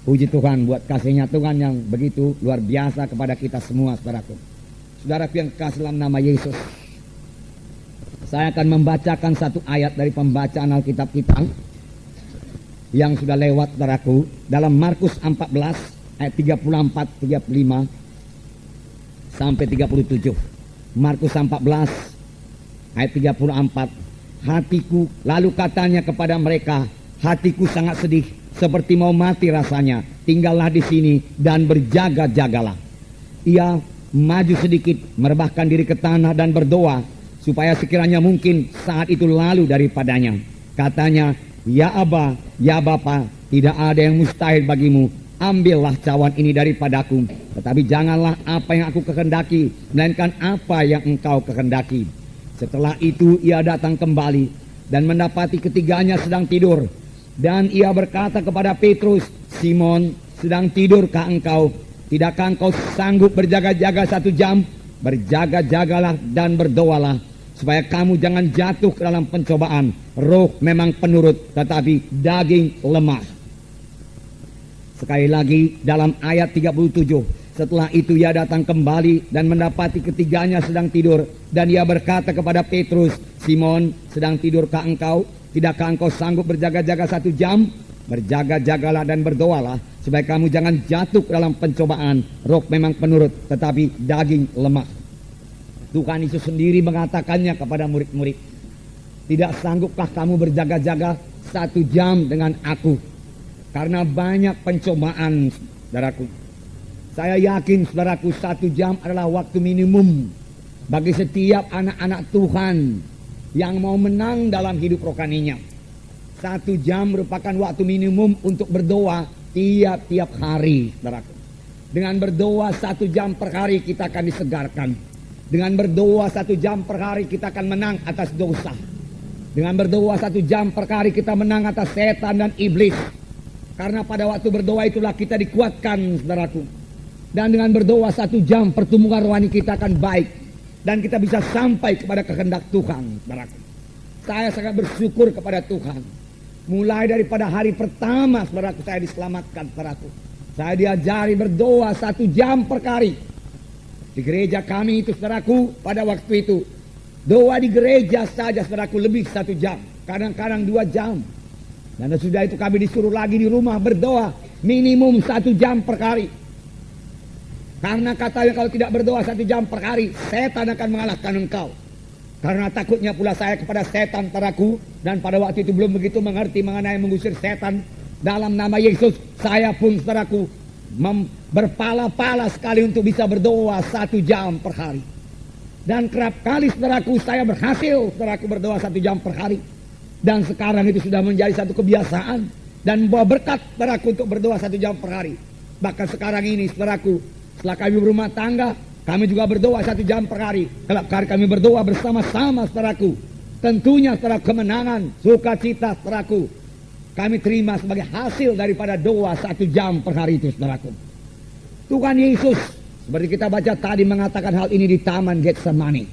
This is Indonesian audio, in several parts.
Puji Tuhan buat kasihnya Tuhan yang begitu luar biasa kepada kita semua, saudaraku. Saudaraku yang kasih dalam nama Yesus, saya akan membacakan satu ayat dari pembacaan Alkitab kita yang sudah lewat, saudaraku, dalam Markus 14 ayat 34, 35 sampai 37. Markus 14 ayat 34. Hatiku, lalu katanya kepada mereka, hatiku sangat sedih, seperti mau mati rasanya. Tinggallah di sini dan berjaga-jagalah. Ia maju sedikit, merebahkan diri ke tanah dan berdoa, supaya sekiranya mungkin saat itu lalu daripadanya. Katanya, ya Aba, ya Bapa, tidak ada yang mustahil bagimu. Ambillah cawan ini daripadaku, tetapi janganlah apa yang aku kehendaki, melainkan apa yang engkau kehendaki. Setelah itu ia datang kembali dan mendapati ketiganya sedang tidur. Dan ia berkata kepada Petrus, Simon, sedang tidurkah engkau? Tidakkah engkau sanggup berjaga-jaga 1 jam? Berjaga-jagalah dan berdoalah, supaya kamu jangan jatuh ke dalam pencobaan. Roh memang penurut, tetapi daging lemah. Sekali lagi dalam ayat 37. Setelah itu ia datang kembali dan mendapati ketiganya sedang tidur. Dan ia berkata kepada Petrus, Simon, sedang tidurkah engkau? Tidakkah engkau sanggup berjaga-jaga 1 jam? Berjaga-jagalah dan berdoalah, supaya kamu jangan jatuh ke dalam pencobaan. Roh memang penurut, tetapi daging lemah. Tuhan Yesus sendiri mengatakannya kepada murid-murid, tidak sanggupkah kamu berjaga-jaga 1 jam dengan aku? Karena banyak pencobaan, saudaraku. Saya yakin, saudaraku, 1 jam adalah waktu minimum bagi setiap anak-anak Tuhan yang mau menang dalam hidup rohaninya. 1 jam merupakan waktu minimum untuk berdoa tiap-tiap hari, saudaraku. Dengan berdoa 1 jam per hari kita akan disegarkan. Dengan berdoa 1 jam per hari kita akan menang atas dosa. Dengan berdoa 1 jam per hari kita menang atas setan dan iblis. Karena pada waktu berdoa itulah kita dikuatkan, saudaraku. Dan dengan berdoa 1 jam pertumbuhan rohani kita akan baik. Dan kita bisa sampai kepada kehendak Tuhan, saudaraku. Saya sangat bersyukur kepada Tuhan. Mulai daripada hari pertama, saudaraku, saya diselamatkan, saudaraku. Saya diajari berdoa 1 jam per hari. Di gereja kami itu, saudaraku, pada waktu itu, doa di gereja saja, saudaraku, lebih 1 jam. Kadang-kadang 2 jam. Dan sudah itu kami disuruh lagi di rumah berdoa minimum 1 jam per hari. Karena katanya kalau tidak berdoa 1 jam per hari, setan akan mengalahkan engkau. Karena takutnya pula saya kepada setan, saudaraku. Dan pada waktu itu belum begitu mengerti mengenai mengusir setan. Dalam nama Yesus, saya pun, saudaraku, berpala-pala sekali untuk bisa berdoa 1 jam per hari. Dan kerap kali, saudaraku, saya berhasil, saudaraku, berdoa 1 jam per hari. Dan sekarang itu sudah menjadi satu kebiasaan dan membawa berkat, saudaraku, untuk berdoa 1 jam per hari. Bahkan sekarang ini, saudaraku, setelah kami berumah tangga, kami juga berdoa 1 jam per hari. Kalau kami berdoa bersama-sama, saudaraku, tentunya, saudaraku, kemenangan, sukacita, saudaraku, kami terima sebagai hasil daripada doa 1 jam per hari itu, saudaraku. Tuhan Yesus, seperti kita baca tadi, mengatakan hal ini di Taman Getsemani.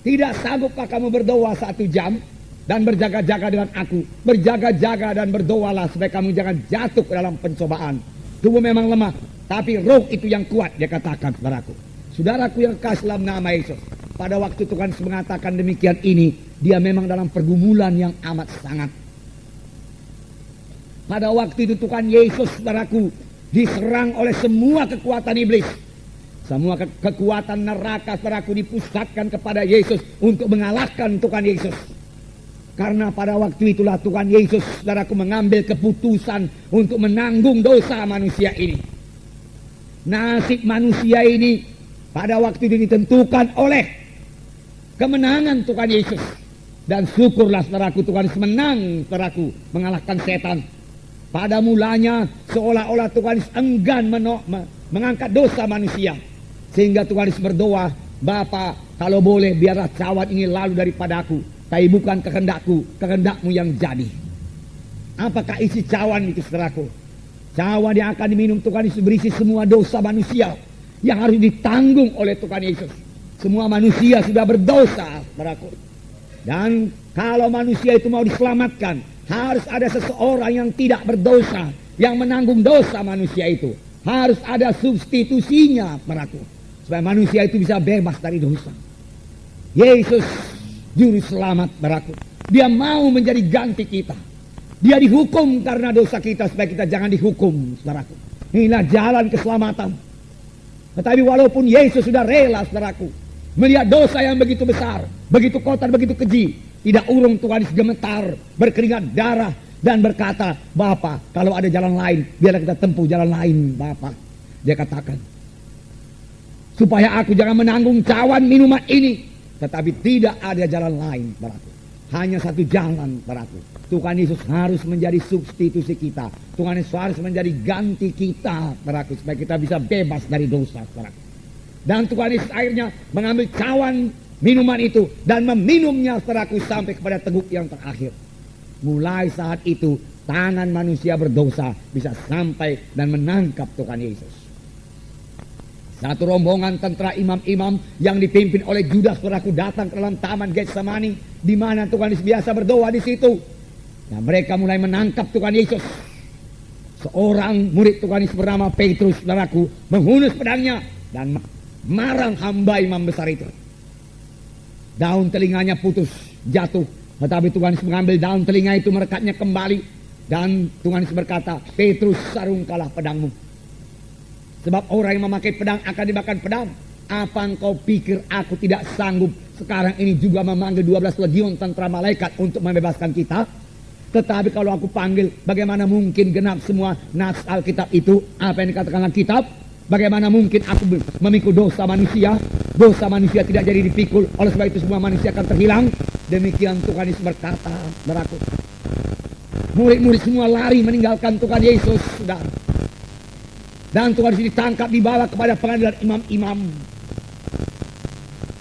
Tidak sanggupkah kamu berdoa 1 jam dan berjaga-jaga dengan aku? Berjaga-jaga dan berdoalah, supaya kamu jangan jatuh ke dalam pencobaan. Tubuh memang lemah, tapi roh itu yang kuat, dia katakan, saudaraku. Saudaraku yang kasih dalam nama Yesus, pada waktu Tuhan Yesus mengatakan demikian ini, dia memang dalam pergumulan yang amat sangat. Pada waktu itu Tuhan Yesus, saudaraku, diserang oleh semua kekuatan iblis. Semua kekuatan neraka, saudaraku, dipusatkan kepada Yesus untuk mengalahkan Tuhan Yesus. Karena pada waktu itulah Tuhan Yesus, saudaraku, mengambil keputusan untuk menanggung dosa manusia ini. Nasib manusia ini pada waktu itu ditentukan oleh kemenangan Tuhan Yesus. Dan syukurlah, saudaraku, Tuhan Yesus menang, saudaraku, mengalahkan setan. Pada mulanya seolah-olah Tuhan Yesus enggan mengangkat dosa manusia. Sehingga Tuhan Yesus berdoa, Bapa, kalau boleh biarlah cawan ini lalu daripadaku, tapi bukan kehendakku, kehendakmu yang jadi. Apakah isi cawan itu, saudaraku? Cawan yang akan diminum Tuhan Yesus berisi semua dosa manusia yang harus ditanggung oleh Tuhan Yesus. Semua manusia sudah berdosa, saudaraku. Dan kalau manusia itu mau diselamatkan, harus ada seseorang yang tidak berdosa, yang menanggung dosa manusia itu. Harus ada substitusinya, saudaraku, supaya manusia itu bisa bebas dari dosa. Yesus juru selamat, saudaraku. Dia mau menjadi ganti kita. Dia dihukum karena dosa kita supaya kita jangan dihukum, saudaraku. Inilah jalan keselamatan. Tetapi walaupun Yesus sudah rela, saudaraku, melihat dosa yang begitu besar, begitu kotor, begitu keji, tidak urung Tuhan Yesus gemetar, berkeringat darah, dan berkata, Bapa, kalau ada jalan lain, biarlah kita tempuh jalan lain, Bapa. Dia katakan, supaya aku jangan menanggung cawan minuman ini, tetapi tidak ada jalan lain, saudaraku. Hanya satu jalan, saudaraku. Tuhan Yesus harus menjadi substitusi kita. Tuhan Yesus harus menjadi ganti kita, saudaraku, supaya kita bisa bebas dari dosa, saudaraku. Dan Tuhan Yesus akhirnya mengambil cawan minuman itu dan meminumnya, saudaraku, sampai kepada teguk yang terakhir. Mulai saat itu tangan manusia berdosa bisa sampai dan menangkap Tuhan Yesus. Satu rombongan tentara imam-imam yang dipimpin oleh Judas, saudaraku, datang ke dalam taman Getsemani, di mana Tuhan Yesus biasa berdoa di situ. Dan mereka mulai menangkap Tuhan Yesus. Seorang murid Tuhan Yesus bernama Petrus, saudaraku, menghunus pedangnya dan marang hamba imam besar itu. Daun telinganya putus, jatuh. Tetapi Tuhan Yesus mengambil daun telinga itu, merekatnya kembali. Dan Tuhan Yesus berkata, Petrus, sarungkanlah pedangmu. Sebab orang yang memakai pedang akan dimakan pedang. Apa engkau pikir aku tidak sanggup sekarang ini juga memanggil 12 legiun tentara malaikat untuk membebaskan kita? Tetapi kalau aku panggil, bagaimana mungkin genap semua nas Alkitab itu? Apa yang dikatakan Alkitab? Bagaimana mungkin aku memikul dosa manusia? Dosa manusia tidak jadi dipikul, oleh sebab itu semua manusia akan terhilang. Demikian Tuhan Yesus berkata, saudaraku. Murid-murid semua lari meninggalkan Tuhan Yesus, saudara. Dan Tuhan Yesus ditangkap, dibawa kepada pengadilan imam-imam.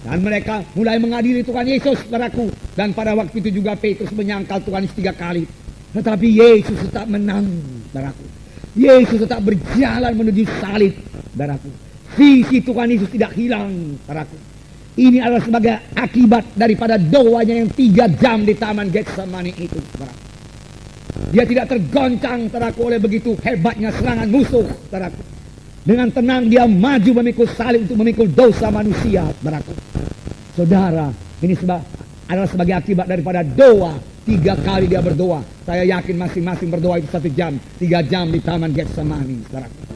Dan mereka mulai mengadili Tuhan Yesus, saudaraku. Dan pada waktu itu juga Petrus menyangkal Tuhan Yesus 3 kali. Tetapi Yesus tetap menang, saudaraku. Yesus tetap berjalan menuju salib, saudaraku. Visi Tuhan Yesus tidak hilang, saudaraku. Ini adalah sebagai akibat daripada doanya yang 3 jam di taman Getsemani itu, saudaraku. Dia tidak tergoncang, saudaraku, oleh begitu hebatnya serangan musuh, saudaraku. Dengan tenang dia maju memikul salib untuk memikul dosa manusia, saudaraku. Saudara, ini adalah sebagai akibat daripada doa. 3 kali dia berdoa. Saya yakin masing-masing berdoa itu 1 jam. 3 jam di taman Getsemani, saudaraku.